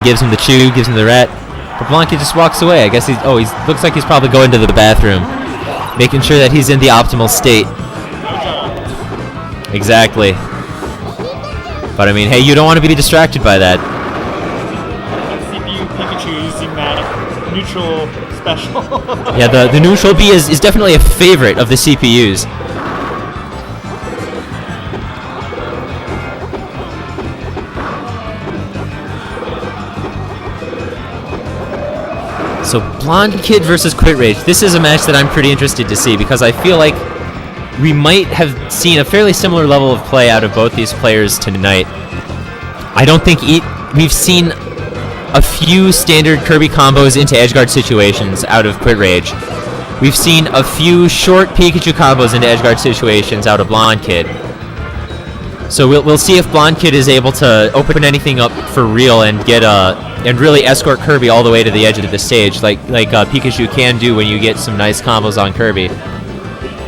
gives him the chew, gives him the rat. But Blondekid just walks away. I guess he looks like he's probably going to the bathroom, making sure that he's in the optimal state. Exactly. But I mean, hey, you don't want to be distracted by that. CPU Pikachu using that neutral special. Yeah, the neutral B is definitely a favorite of the CPUs. So Blondekid versus Quitrage. This is a match that I'm pretty interested to see because I feel like we might have seen a fairly similar level of play out of both these players tonight. I don't think we've seen a few standard Kirby combos into edgeguard situations out of Quitrage. We've seen a few short Pikachu combos into edgeguard situations out of Blondekid. So we'll see if Blondekid is able to open anything up for real and get and really escort Kirby all the way to the edge of the stage, like Pikachu can do when you get some nice combos on Kirby.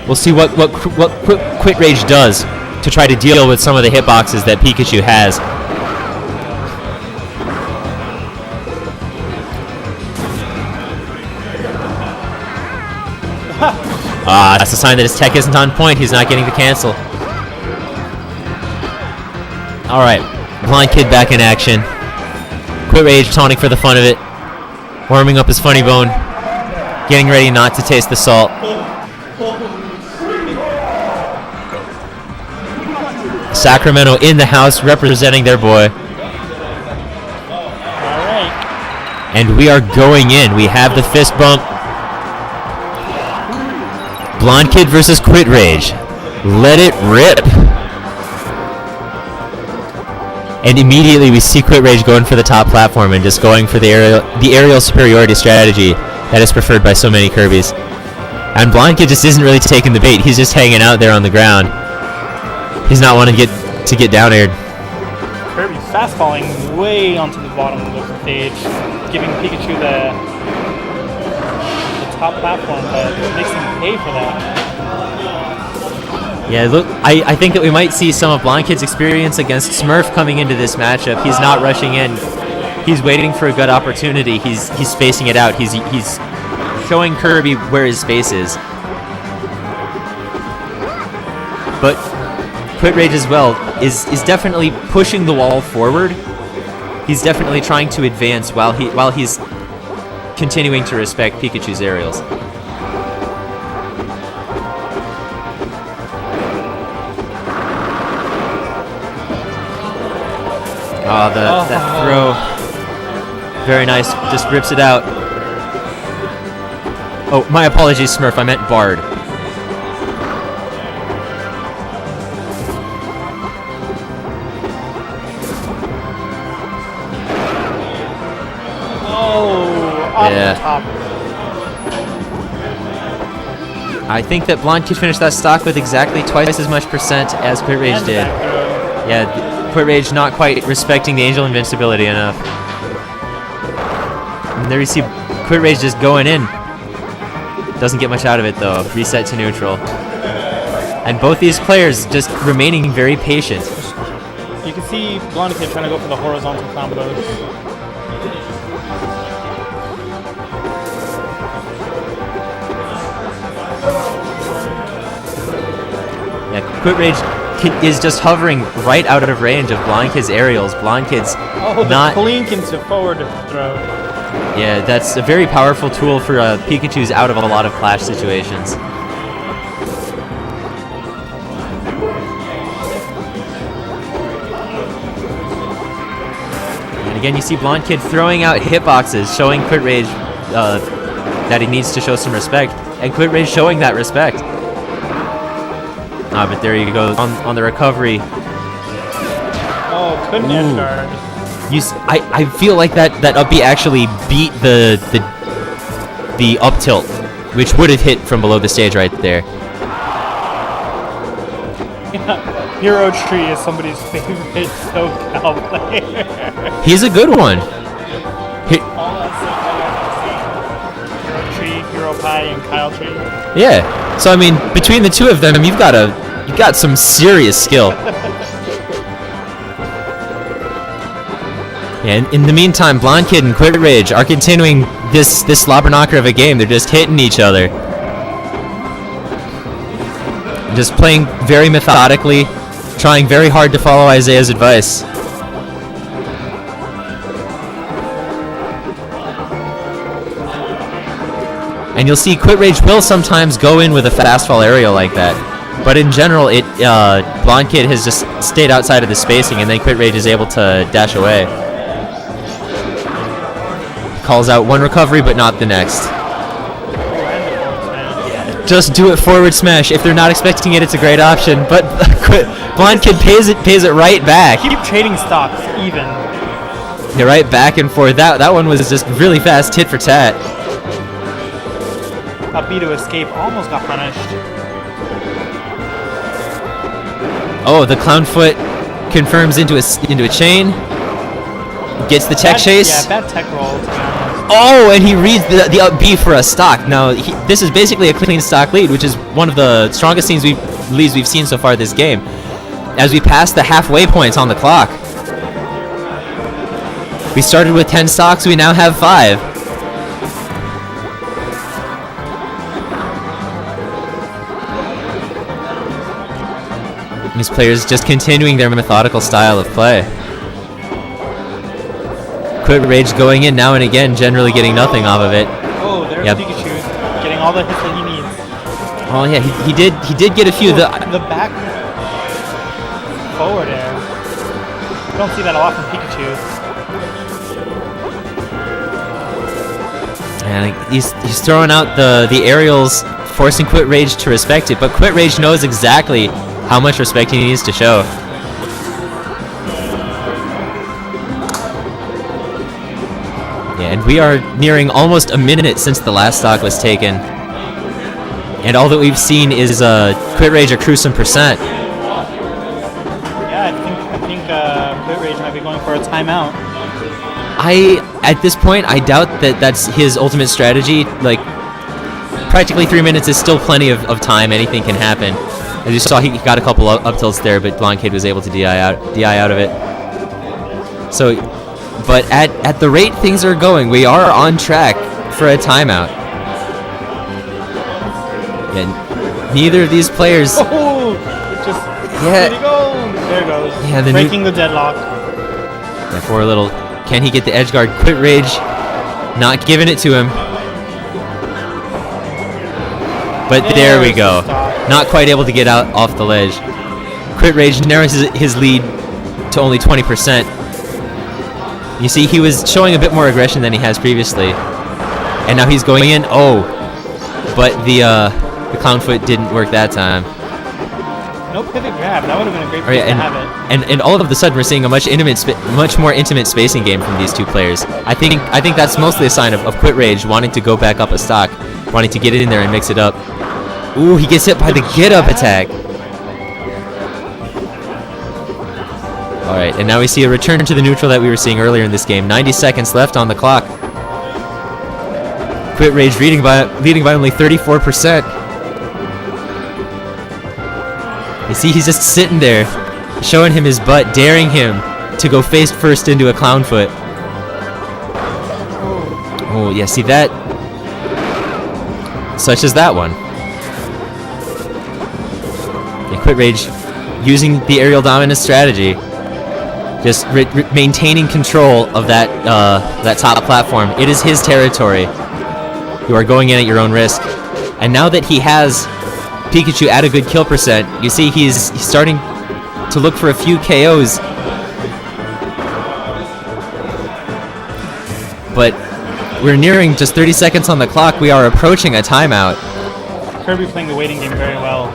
We'll see what Quitrage does to try to deal with some of the hitboxes that Pikachu has. That's a sign that his tech isn't on point. He's not getting the cancel. Alright, Blondekid back in action. Quitrage taunting for the fun of it. Warming up his funny bone. Getting ready not to taste the salt. Sacramento in the house representing their boy. Alright. And we are going in. We have the fist bump. Blondekid versus Quitrage. Let it rip. And immediately we see Quitrage going for the top platform and just going for the aerial superiority strategy that is preferred by so many Kirbys. And Blondekid just isn't really taking the bait. He's just hanging out there on the ground. He's not wanting to get down aired. Kirby fast falling way onto the bottom of the stage, giving Pikachu the top platform, but it makes him pay for that. Yeah, look, I think that we might see some of Blondekid's experience against Smurf coming into this matchup. He's not rushing in. He's waiting for a good opportunity. He's spacing it out. He's showing Kirby where his space is. But Quitrage as well is definitely pushing the wall forward. He's definitely trying to advance while he's continuing to respect Pikachu's aerials. Oh, that throw. Very nice. Just rips it out. Oh, my apologies, Smurf. I meant Bard. Off the top. I think that Blondekid finished that stock with exactly twice as much percent as Quitrage did. Yeah. Quitrage not quite respecting the Angel Invincibility enough. And there you see Quitrage just going in. Doesn't get much out of it though. Reset to neutral. And both these players just remaining very patient. You can see Blondekid trying to go for the horizontal combos. Yeah, Quitrage is just hovering right out of range of Blondekid's aerials. Blondekid's not blink into forward throw. Yeah, that's a very powerful tool for Pikachu's out of a lot of clash situations. And again, you see Blondekid throwing out hitboxes, showing Quitrage that he needs to show some respect, and Quitrage showing that respect. But there you go on the recovery. Oh, couldn't edge guard. I feel like that up B actually beat the up tilt, which would have hit from below the stage right there. Yeah, Hero Tree is somebody's favorite SoCal player. He's a good one. All that SoCal Tree, Hero Pie, and Kyle Tree. Yeah. So I mean, between the two of them, you've got some serious skill. And in the meantime, Blondekid and Quitrage are continuing this slobber knocker of a game. They're just hitting each other. Just playing very methodically, trying very hard to follow Isaiah's advice. And you'll see Quitrage will sometimes go in with a fastfall aerial like that. But in general, Blondekid has just stayed outside of the spacing, and then Quitrage is able to dash away. Calls out one recovery, but not the next. Just do it forward smash. If they're not expecting it, it's a great option. But Blondekid pays it right back. Keep trading stocks even. Yeah, right back and forth. That one was just really fast, tit for tat. Up B to escape, almost got punished. Oh, the clown foot confirms into a chain. Gets the tech chase. Yeah, bad tech roll, to be honest. Oh, and he reads the up B for a stock. Now, this is basically a clean stock lead, which is one of the strongest leads we've seen so far this game. As we pass the halfway points on the clock. We started with 10 stocks, we now have 5. These players just continuing their methodical style of play. Quitrage going in now and again, generally getting nothing off of it. Oh, there's Pikachu getting all the hits that he needs. Oh yeah, he did get a few. The back forward air. You don't see that a lot from Pikachu. And he's throwing out the aerials, forcing Quitrage to respect it, but Quitrage knows exactly how much respect he needs to show. Yeah, and we are nearing almost a minute since the last stock was taken. And all that we've seen is Quitrage accrue some percent. Yeah, I think Quitrage might be going for a timeout. At this point, I doubt that that's his ultimate strategy. Like, practically 3 minutes is still plenty of time. Anything can happen. As you saw, he got a couple up tilts there, but Blondekid was able to DI out of it. So, but at the rate things are going, we are on track for a timeout. And neither of these players. Oh, just yeah. There it goes. Yeah, breaking the deadlock. Yeah, for a little. Can he get the edge guard? Quitrage not giving it to him. But there we go. Not quite able to get out off the ledge. Quitrage narrows his lead to only 20%. You see, he was showing a bit more aggression than he has previously. And now he's going in. Oh, but the clown foot didn't work that time. No pivot grab. That would have been a great place to have it. And all of a sudden, we're seeing a much more intimate spacing game from these two players. I think that's mostly a sign of Quitrage wanting to go back up a stock, wanting to get it in there and mix it up. Ooh, he gets hit by the get-up attack. All right, and now we see a return to the neutral that we were seeing earlier in this game. 90 seconds left on the clock. Quitrage leading by only 34%. You see, he's just sitting there, showing him his butt, daring him to go face first into a clown foot. Oh, yeah, see that? Such as that one. And Quitrage using the aerial dominance strategy, just maintaining control of that top platform. It is his territory. You are going in at your own risk. And now that he has Pikachu at a good kill percent, you see he's starting to look for a few KOs. But we're nearing just 30 seconds on the clock. We are approaching a timeout. Kirby playing the waiting game very well.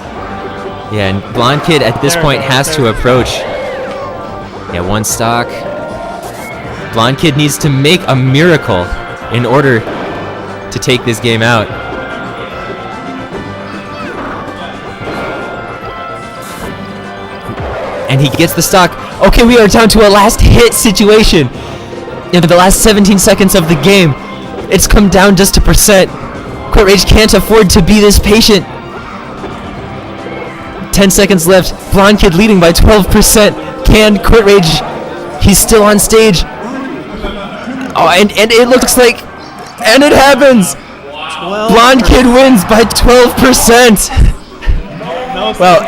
Yeah, and Blondekid at this point has to approach. Yeah, one stock. Blondekid needs to make a miracle in order to take this game out. And he gets the stock. Okay, we are down to a last hit situation. In the last 17 seconds of the game, it's come down just to percent. Quitrage can't afford to be this patient. 10 seconds left. Blondekid leading by 12%. Can Quitrage? He's still on stage. Oh, and it looks like, and it happens. Blondekid wins by 12%. No, Well,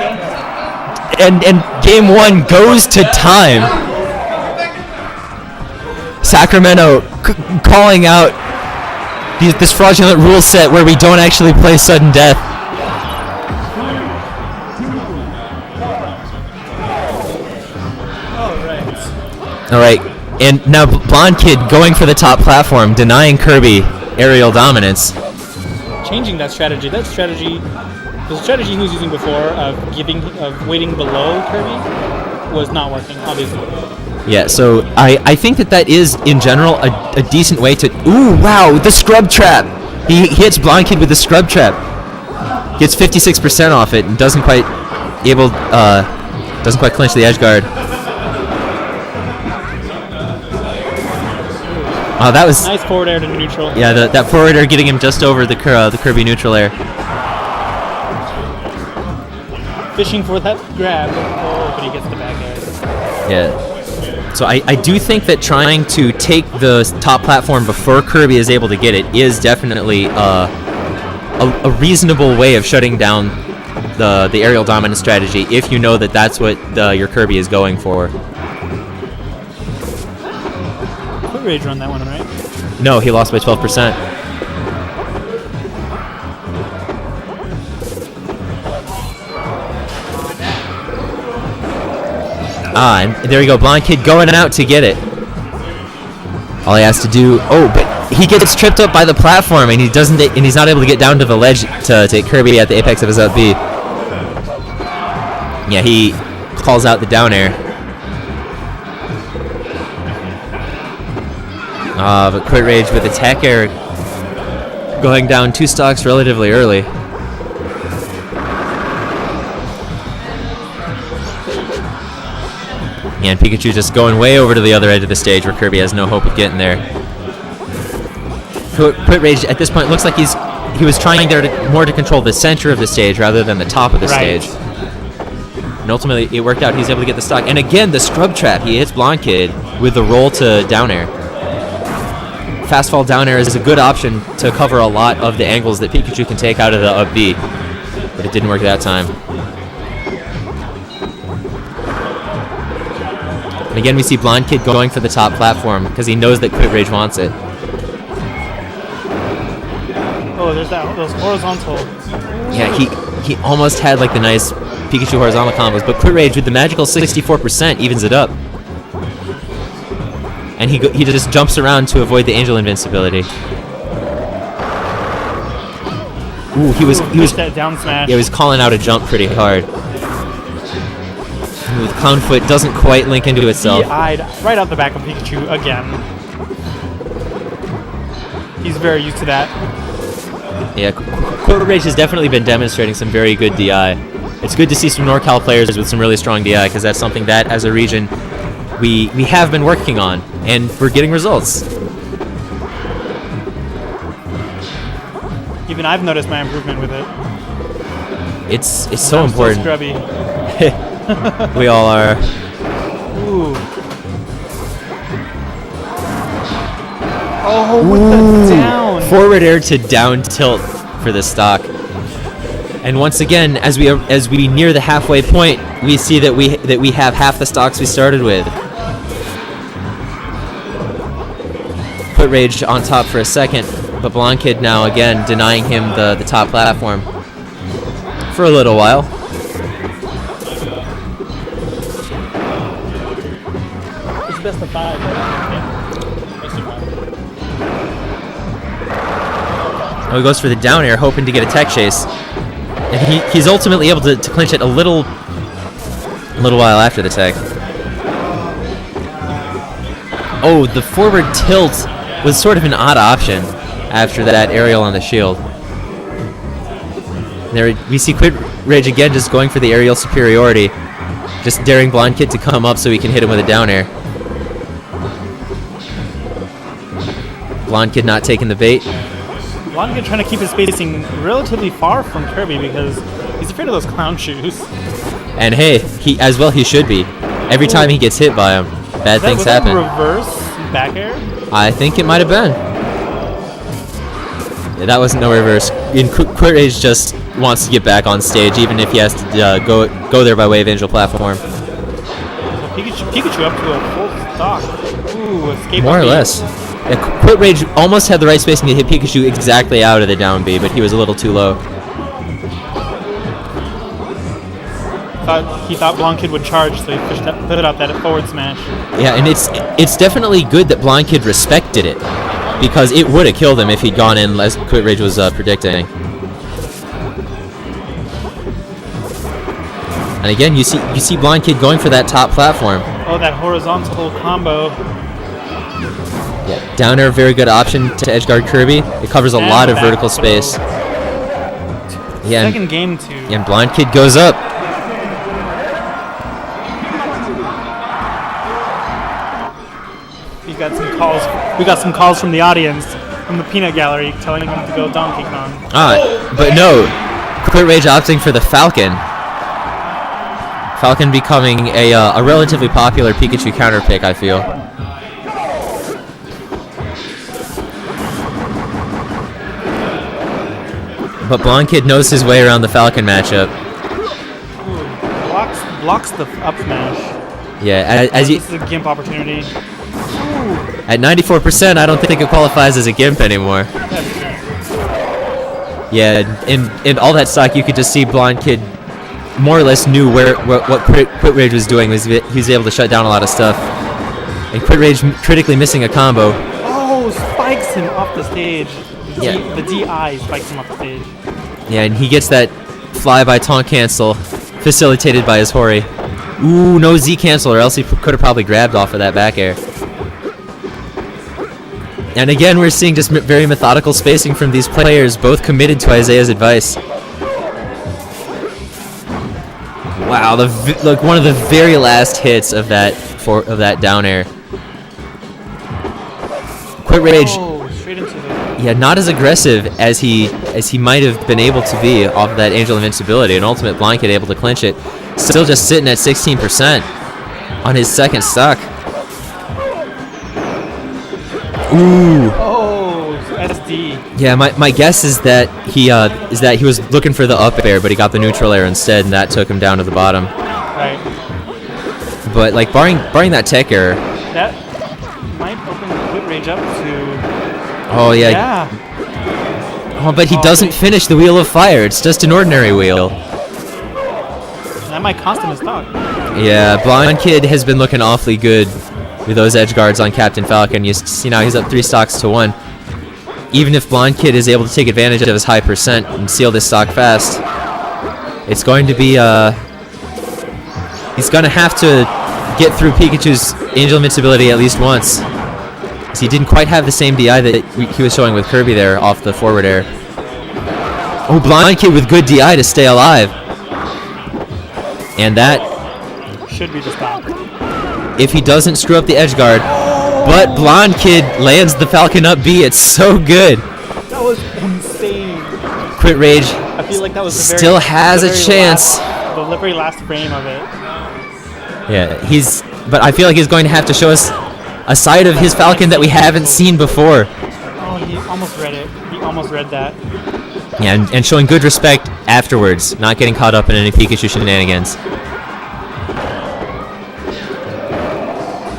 and game 1 goes to time. Sacramento calling out this fraudulent rule set where we don't actually play sudden death. All right, and now Blondekid going for the top platform, denying Kirby aerial dominance. Changing that strategy. The strategy he was using before of waiting below Kirby was not working, obviously. Yeah, so I think that is in general a decent way to. Ooh, wow, the scrub trap. He hits Blondekid with the scrub trap. Gets 56% off it and doesn't quite clinch the edge guard. Oh, that was nice forward air to neutral. Yeah, that forward air getting him just over the Kirby neutral air. Fishing for that grab. Oh, but he gets the back air. Yeah. So I do think that trying to take the top platform before Kirby is able to get it is definitely a reasonable way of shutting down the aerial dominance strategy if you know that that's what your Kirby is going for. Quitrage run that one, right? No, he lost by 12%. And there you go, Blondekid going out to get it. All he has to do, but he gets tripped up by the platform, and he's not able to get down to the ledge to take Kirby at the apex of his up B. Yeah, he calls out the down air. But Quitrage with attack air going down 2 stocks relatively early. And Pikachu just going way over to the other edge of the stage where Kirby has no hope of getting there. Quitrage at this point looks like he was trying there more to control the center of the stage rather than the top of the stage. And ultimately it worked out. He's able to get the stock. And again, the scrub trap. He hits Blondekid with the roll to down air. Fast fall down air is a good option to cover a lot of the angles that Pikachu can take out of the up B. But it didn't work that time. And again, we see Blondekid going for the top platform because he knows that Quitrage wants it. Oh, there's those horizontal. Yeah, he almost had like the nice Pikachu horizontal combos, but Quitrage with the magical 64% evens it up. And he just jumps around to avoid the angel invincibility. Ooh, he was that down smash. Yeah, he was calling out a jump pretty hard. Ooh, the clown foot doesn't quite link into itself. He eyed right out the back of Pikachu again. He's very used to that. Yeah, Quitrage has definitely been demonstrating some very good DI. It's good to see some NorCal players with some really strong DI because that's something that, as a region, we have been working on, and we're getting results. Even I've noticed my improvement with it. It's so important. So scrubby. We all are. Ooh. Oh, with the down. Forward air to down tilt for the stock. And once again, as we near the halfway point, we see that we have half the stocks we started with. Quitrage on top for a second, but Blondekid now again denying him the top platform for a little while. It's best of 5. Yeah. Best of 5. Oh, he goes for the down air, hoping to get a tech chase. And he's ultimately able to clinch it a little while after the tech. Oh, the forward tilt was sort of an odd option after that aerial on the shield. There we see Quitrage again just going for the aerial superiority, just daring Blondekid to come up so he can hit him with a down air. Blondekid not taking the bait. Blondekid trying to keep his spacing relatively far from Kirby because he's afraid of those clown shoes. And hey, he should be. Every time he gets hit by him, bad things happen. Reverse back air? I think it might have been. Yeah, that wasn't no reverse. And Quitrage just wants to get back on stage, even if he has to go there by way of Angel Platform. So Pikachu up to a full stock. Ooh, escape. More or less. Yeah, Quitrage almost had the right spacing to hit Pikachu exactly out of the down B, but he was a little too low. He thought Blondekid would charge, so he put it out that forward smash. Yeah, and it's definitely good that Blondekid respected it, because it would have killed him if he'd gone in as Quitrage was predicting. And again, you see Blondekid going for that top platform. Oh, that horizontal combo. Yeah, down air, very good option to edgeguard Kirby. It covers a lot of vertical space. Yeah, Second game too. And Blondekid goes up. We got some calls from the audience, from the peanut gallery, telling him to go Donkey Kong. But no, Quitrage opting for the Falcon. Falcon becoming a relatively popular Pikachu counter pick, I feel. But Blondekid knows his way around the Falcon matchup. Ooh, blocks the up smash. Yeah, This is a gimp opportunity. At 94%, I don't think it qualifies as a gimp anymore. Yeah, in all that stock, you could just see Blondekid more or less knew what Quitrage was doing. He was able to shut down a lot of stuff. And Quitrage critically missing a combo. Oh, spikes him off the stage. Yeah. The DI spikes him off the stage. Yeah, and he gets that fly-by taunt cancel, facilitated by his Hori. Ooh, no Z cancel, or else he could have probably grabbed off of that back air. And again, we're seeing just very methodical spacing from these players, both committed to Isaiah's advice. Wow, look, one of the very last hits of that down air. Quitrage, straight into the... yeah, not as aggressive as he might have been able to be off of that Angel Invincibility, and ultimate Blondekid able to clinch it. Still just sitting at 16% on his second stock. Ooh. Oh, SD. Yeah, my guess is that he was looking for the up air, but he got the neutral air instead, and that took him down to the bottom. Right. But like barring that tech error. That might open Quitrage up to. Oh yeah. Yeah. Oh, but he doesn't finish the Wheel of Fire. It's just an ordinary wheel. That might cost him his stock. Yeah, Blondekid has been looking awfully good with those edge guards on Captain Falcon. You see now he's up 3 stocks to 1. Even if Blondekid is able to take advantage of his high percent and seal this stock fast, it's going to be he's going to have to get through Pikachu's Angel Invincibility at least once. Because he didn't quite have the same DI that he was showing with Kirby there off the forward air. Oh, Blondekid with good DI to stay alive. And that should be the stock. If he doesn't screw up the edge guard. But Blondekid lands the Falcon up B. It's so good. That was insane. Quitrage I feel like that was the still has a chance. The very last frame of it. Yeah, but I feel like he's going to have to show us a side of his Falcon that we haven't seen before. Oh, he almost read it. He almost read that. Yeah, and showing good respect afterwards, not getting caught up in any Pikachu shenanigans.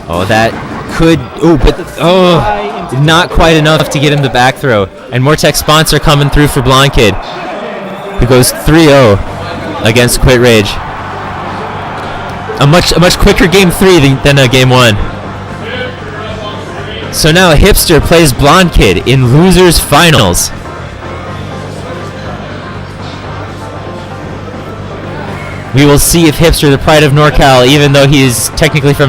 Oh, that could... Oh, but... Oh, not quite enough to get him the back throw. And Mortec sponsor coming through for Blondekid, who goes 3-0 against Quitrage. A much quicker game 3 than game 1. So now Hipster plays Blondekid in losers finals. We will see if Hipster, the pride of NorCal, even though he is technically from